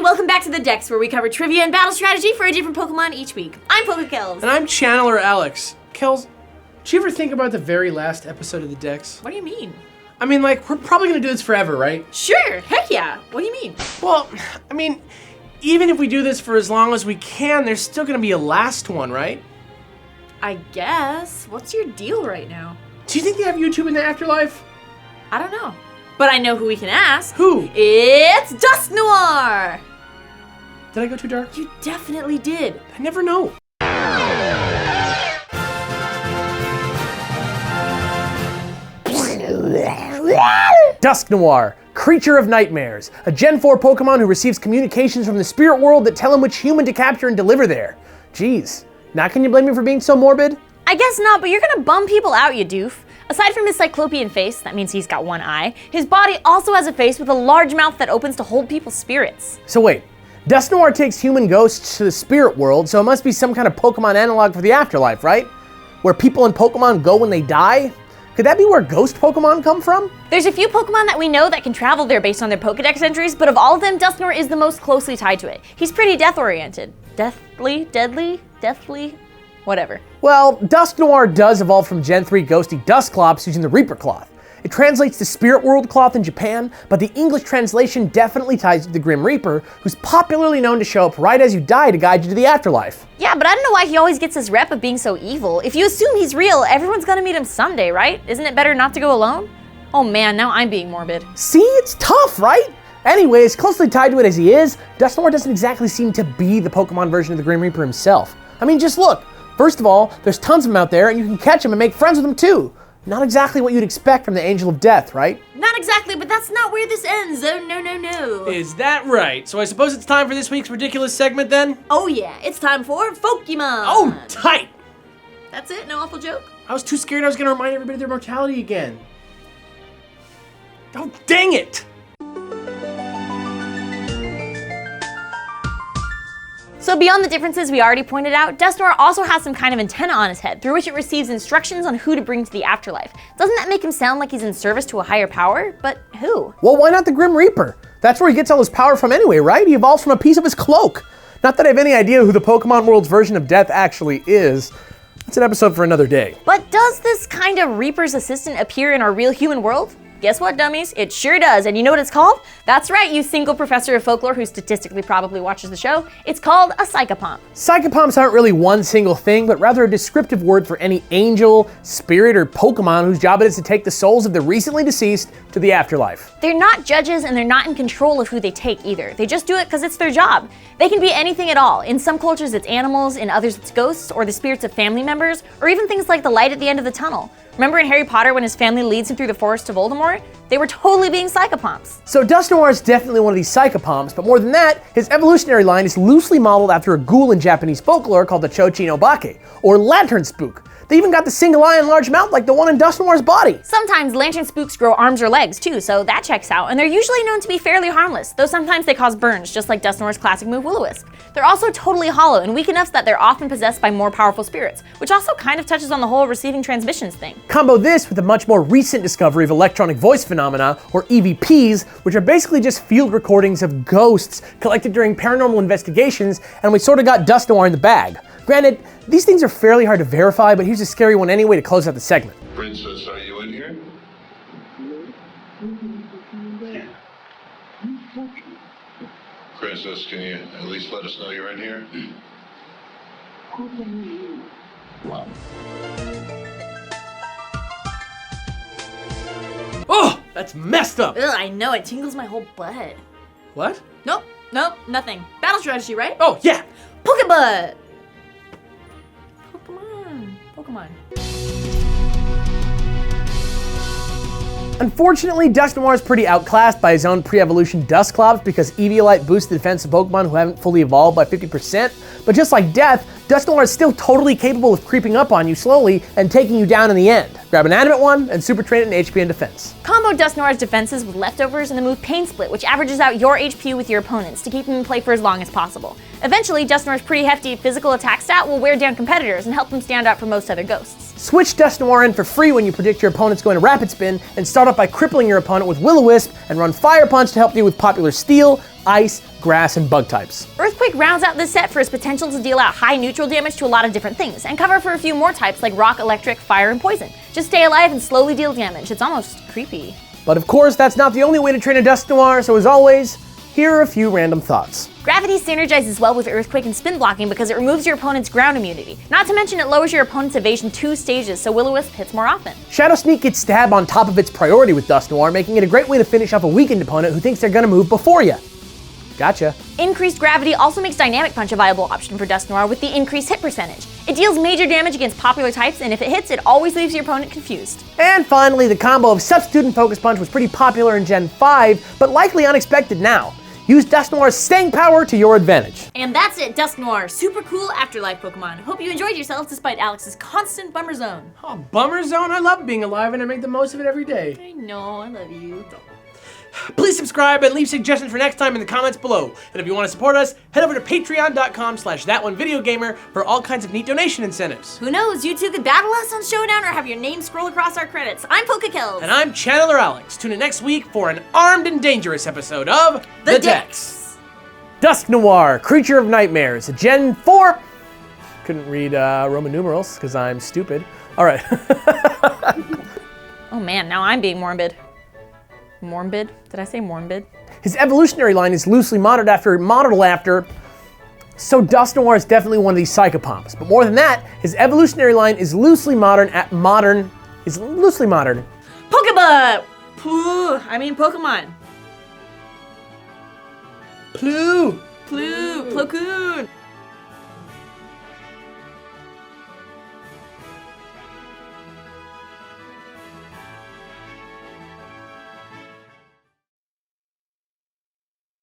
welcome back to the Dex, where we cover trivia and battle strategy for a different Pokemon each week. I'm PokeKellz. And I'm Channeler Alex. Kelz, did you ever think about the very last episode of the Dex? What do you mean? I mean, like, we're probably gonna do this forever, right? Sure, heck yeah. What do you mean? Well, I mean, even if we do this for as long as we can, there's still gonna be a last one, right? I guess. What's your deal right now? Do you think they have YouTube in the afterlife? I don't know. But I know who we can ask. Who? It's Dusknoir! Did I go too dark? You definitely did. I never know. Dusknoir, creature of nightmares, a Gen 4 Pokemon who receives communications from the spirit world that tell him which human to capture and deliver there. Jeez, now can you blame me for being so morbid? I guess not, but you're gonna bum people out, you doof. Aside from his cyclopean face, that means he's got one eye, his body also has a face with a large mouth that opens to hold people's spirits. So wait, Dusknoir takes human ghosts to the spirit world, so it must be some kind of Pokemon analog for the afterlife, right? Where people and Pokemon go when they die? Could that be where ghost Pokemon come from? There's a few Pokemon that we know that can travel there based on their Pokedex entries, but of all of them, Dusknoir is the most closely tied to it. He's pretty death-oriented. Deathly? Whatever. Well, Dusknoir does evolve from Gen 3 ghosty Dusclops using the Reaper Cloth. It translates to Spirit World Cloth in Japan, but the English translation definitely ties to the Grim Reaper, who's popularly known to show up right as you die to guide you to the afterlife. Yeah, but I don't know why he always gets his rep of being so evil. If you assume he's real, everyone's gonna meet him someday, right? Isn't it better not to go alone? Oh man, now I'm being morbid. See, it's tough, right? Anyway, as closely tied to it as he is, Dusknoir doesn't exactly seem to be the Pokemon version of the Grim Reaper himself. I mean, just look. First of all, there's tons of them out there, and you can catch them and make friends with them too. Not exactly what you'd expect from the Angel of Death, right? Not exactly, but that's not where this ends. Oh, no. Is that right? So I suppose it's time for this week's ridiculous segment then? Oh yeah, it's time for Pokemon. Oh, tight! That's it? No awful joke? I was too scared I was gonna remind everybody of their mortality again. Oh, dang it! So beyond the differences we already pointed out, Dusknoir also has some kind of antenna on his head through which it receives instructions on who to bring to the afterlife. Doesn't that make him sound like he's in service to a higher power? But who? Well, why not the Grim Reaper? That's where he gets all his power from anyway, right? He evolves from a piece of his cloak. Not that I have any idea who the Pokemon world's version of death actually is. That's an episode for another day. But does this kind of Reaper's assistant appear in our real human world? Guess what, dummies? It sure does. And you know what it's called? That's right, you single professor of folklore who statistically probably watches the show. It's called a psychopomp. Psychopomps aren't really one single thing, but rather a descriptive word for any angel, spirit, or Pokemon whose job it is to take the souls of the recently deceased to the afterlife. They're not judges and they're not in control of who they take either. They just do it because it's their job. They can be anything at all. In some cultures it's animals, in others it's ghosts, or the spirits of family members, or even things like the light at the end of the tunnel. Remember in Harry Potter when his family leads him through the forest to Voldemort? They were totally being psychopomps. So Dusknoir is definitely one of these psychopomps, but more than that, his evolutionary line is loosely modeled after a ghoul in Japanese folklore called the Chochin Obake, or Lantern Spook. They even got the single eye and large mouth like the one in Dusknoir's body. Sometimes lantern spooks grow arms or legs too, so that checks out, and they're usually known to be fairly harmless, though sometimes they cause burns, just like Dusknoir's classic move Will-O-Wisp. They're also totally hollow and weak enough that they're often possessed by more powerful spirits, which also kind of touches on the whole receiving transmissions thing. Combo this with a much more recent discovery of electronic voice phenomena, or EVPs, which are basically just field recordings of ghosts collected during paranormal investigations, and we sort of got Dusknoir in the bag. Granted, these things are fairly hard to verify, but here's a scary one anyway to close out the segment. Princess, are you in here? Princess, can you at least let us know you're in here? Oh, that's messed up. Ugh, I know, it tingles my whole butt. What? Nope, nothing. Battle strategy, right? Oh, yeah. Pokebutt! Pokemon. Unfortunately, Dusknoir is pretty outclassed by his own pre-evolution Dusclops because Eviolite boosts the defense of Pokemon who haven't fully evolved by 50%, but just like Death, Dusknoir is still totally capable of creeping up on you slowly and taking you down in the end. Grab an animate one and super train it in HP and defense. Combo Dusknoir's defenses with leftovers and the move Pain Split, which averages out your HP with your opponents to keep them in play for as long as possible. Eventually, Dusknoir's pretty hefty physical attack stat will wear down competitors and help them stand out from most other ghosts. Switch Dusknoir in for free when you predict your opponent's going to Rapid Spin, and start off by crippling your opponent with Will-O-Wisp and run Fire Punch to help deal with popular Steel, Ice, Grass, and Bug types. Earthquake rounds out this set for its potential to deal out high neutral damage to a lot of different things, and cover for a few more types like Rock, Electric, Fire, and Poison. Just stay alive and slowly deal damage. It's almost creepy. But of course, that's not the only way to train a Dusknoir, so as always, here are a few random thoughts. Gravity synergizes well with Earthquake and Spin blocking because it removes your opponent's ground immunity. Not to mention it lowers your opponent's evasion 2 stages, so Will-O-Wisp hits more often. Shadow Sneak gets stab on top of its priority with Dusknoir, making it a great way to finish off a weakened opponent who thinks they're gonna move before you. Gotcha. Increased gravity also makes Dynamic Punch a viable option for Dusknoir with the increased hit percentage. It deals major damage against popular types, and if it hits, it always leaves your opponent confused. And finally, the combo of Substitute and Focus Punch was pretty popular in Gen 5, but likely unexpected now. Use Dusknoir's staying power to your advantage. And that's it, Dusknoir. Super cool afterlife Pokemon. Hope you enjoyed yourself despite Alex's constant bummer zone. Oh, bummer zone? I love being alive and I make the most of it every day. I know, I love you. Please subscribe and leave suggestions for next time in the comments below. And if you want to support us, head over to patreon.com/thatonevideogamer for all kinds of neat donation incentives. Who knows, you two could battle us on Showdown or have your name scroll across our credits. I'm PokeKellz. And I'm Channeler Alex. Tune in next week for an armed and dangerous episode of The Dex. Dusknoir, Creature of Nightmares, Gen 4. Couldn't read Roman numerals because I'm stupid. All right. Oh man, now I'm being morbid. Morbid? Did I say morbid? His evolutionary line is loosely modeled after, so Dusknoir is definitely one of these psychopomps. But more than that, his evolutionary line is loosely modern. Pokeball! Pokemon. Plu. Plocoon.